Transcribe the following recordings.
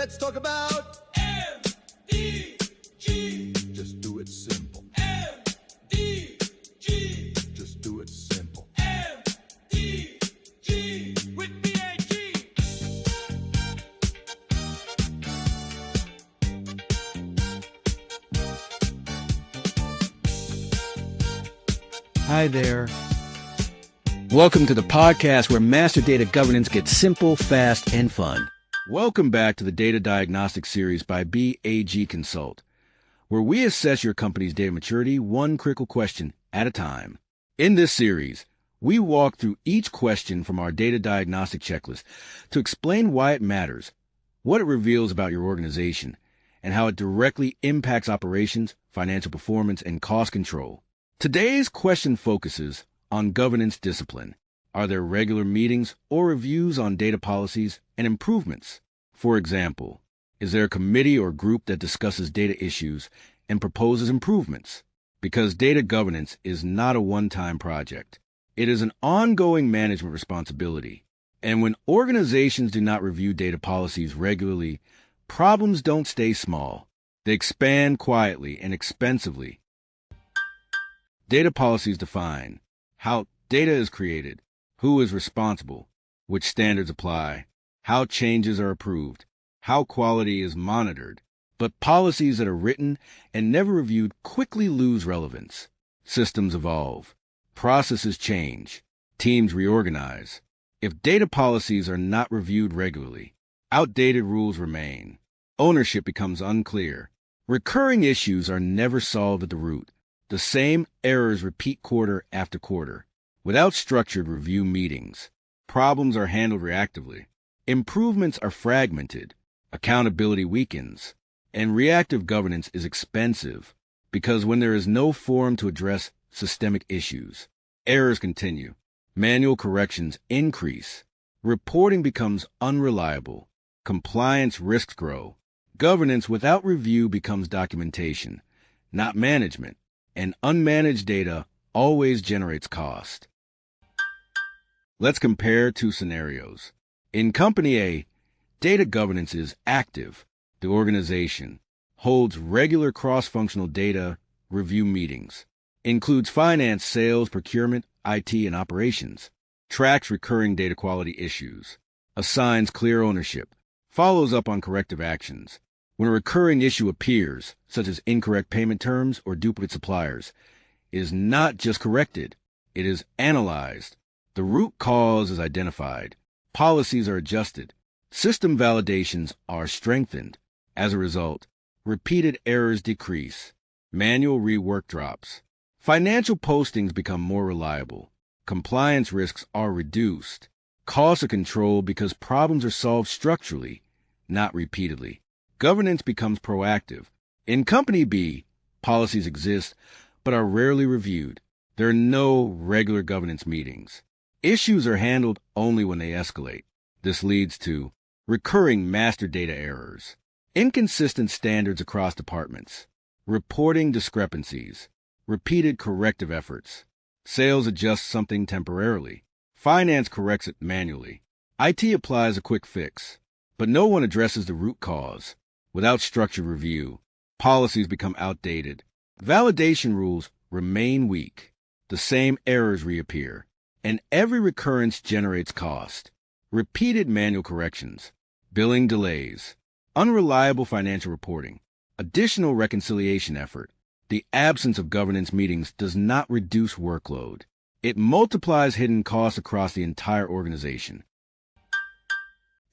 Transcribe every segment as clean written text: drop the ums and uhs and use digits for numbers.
Let's talk about MDG. Just do it simple. MDG. Just do it simple. MDG with BAG. Hi there. Welcome to the podcast where master data governance gets simple, fast, and fun. Welcome back to the Data Diagnostic Series by BAG Consult, where we assess your company's data maturity one critical question at a time. In this series, we walk through each question from our data diagnostic checklist to explain why it matters, what it reveals about your organization, and how it directly impacts operations, financial performance, and cost control. Today's question focuses on governance discipline. Are there regular meetings or reviews on data policies and improvements? For example, is there a committee or group that discusses data issues and proposes improvements? Because data governance is not a one-time project. It is an ongoing management responsibility. And when organizations do not review data policies regularly, problems don't stay small. They expand quietly and expensively. Data policies define how data is created, who is responsible, which standards apply, how changes are approved, how quality is monitored. But policies that are written and never reviewed quickly lose relevance. Systems evolve. Processes change. Teams reorganize. If data policies are not reviewed regularly, outdated rules remain. Ownership becomes unclear. Recurring issues are never solved at the root. The same errors repeat quarter after quarter. Without structured review meetings, problems are handled reactively. Improvements are fragmented. Accountability weakens. And reactive governance is expensive because when there is no forum to address systemic issues, errors continue. Manual corrections increase. Reporting becomes unreliable. Compliance risks grow. Governance without review becomes documentation, not management. And unmanaged data always generates cost. Let's compare two scenarios. In Company A, data governance is active. The organization holds regular cross-functional data review meetings, includes finance, sales, procurement, IT, and operations, tracks recurring data quality issues, assigns clear ownership, follows up on corrective actions. When a recurring issue appears, such as incorrect payment terms or duplicate suppliers, it is not just corrected, it is analyzed. The root cause is identified. Policies are adjusted. System validations are strengthened. As a result, repeated errors decrease. Manual rework drops. Financial postings become more reliable. Compliance risks are reduced. Costs are controlled because problems are solved structurally, not repeatedly. Governance becomes proactive. In Company B, policies exist but are rarely reviewed. There are no regular governance meetings. Issues are handled only when they escalate. This leads to recurring master data errors, inconsistent standards across departments, reporting discrepancies, repeated corrective efforts. Sales adjusts something temporarily. Finance corrects it manually. IT applies a quick fix, but no one addresses the root cause. Without structured review, policies become outdated. Validation rules remain weak. The same errors reappear, and every recurrence generates cost. Repeated manual corrections, billing delays, unreliable financial reporting, additional reconciliation effort. The absence of governance meetings does not reduce workload. It multiplies hidden costs across the entire organization.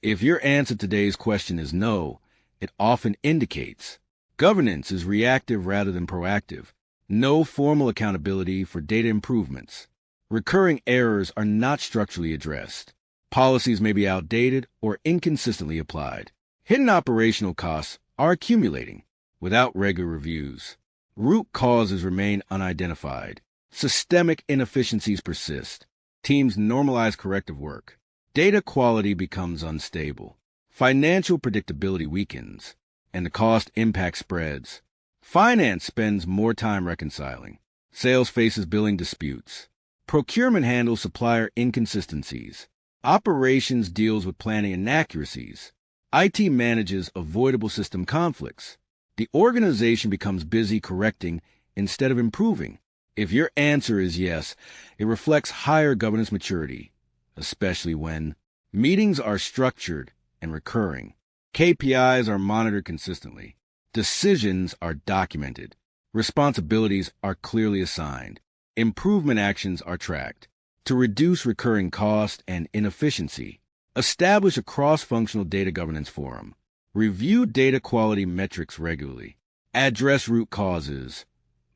If your answer to today's question is no, it often indicates governance is reactive rather than proactive. No formal accountability for data improvements. Recurring errors are not structurally addressed. Policies may be outdated or inconsistently applied. Hidden operational costs are accumulating without regular reviews. Root causes remain unidentified. Systemic inefficiencies persist. Teams normalize corrective work. Data quality becomes unstable. Financial predictability weakens, and the cost impact spreads. Finance spends more time reconciling. Sales faces billing disputes. Procurement handles supplier inconsistencies. Operations deals with planning inaccuracies. IT manages avoidable system conflicts. The organization becomes busy correcting instead of improving. If your answer is yes, it reflects higher governance maturity, especially when meetings are structured and recurring, KPIs are monitored consistently, decisions are documented, responsibilities are clearly assigned, improvement actions are tracked. To reduce recurring cost and inefficiency, establish a cross-functional data governance forum. Review data quality metrics regularly. Address root causes,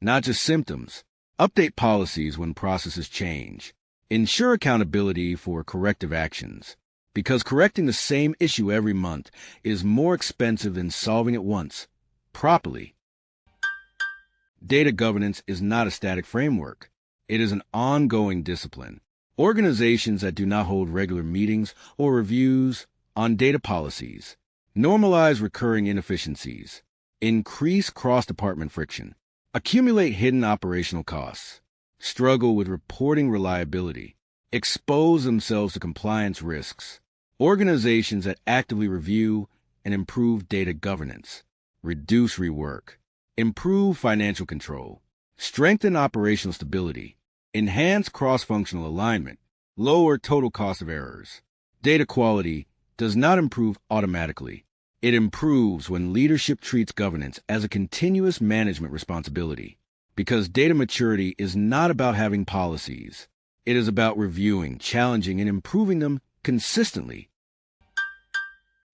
not just symptoms. Update policies when processes change. Ensure accountability for corrective actions, because correcting the same issue every month is more expensive than solving it once, properly. Data governance is not a static framework. It is an ongoing discipline. Organizations that do not hold regular meetings or reviews on data policies normalize recurring inefficiencies, increase cross-department friction, accumulate hidden operational costs, struggle with reporting reliability, expose themselves to compliance risks. Organizations that actively review and improve data governance, reduce rework, improve financial control, strengthen operational stability, enhance cross-functional alignment, lower total cost of errors. Data quality does not improve automatically. It improves when leadership treats governance as a continuous management responsibility, because data maturity is not about having policies. It is about reviewing, challenging, and improving them consistently.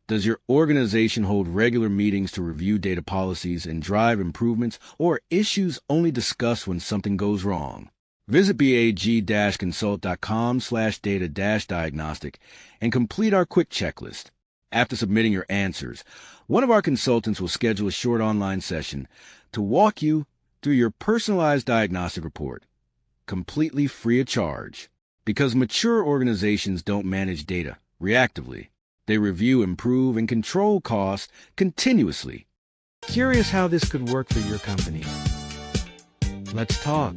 Does your organization hold regular meetings to review data policies and drive improvements, or issues only discussed when something goes wrong? Visit bag-consult.com/data-diagnostic and complete our quick checklist. After submitting your answers, one of our consultants will schedule a short online session to walk you through your personalized diagnostic report, completely free of charge. Because mature organizations don't manage data reactively. They review, improve, and control costs continuously. Curious how this could work for your company? Let's talk.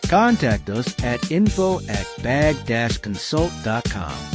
Contact us at info@bag-consult.com.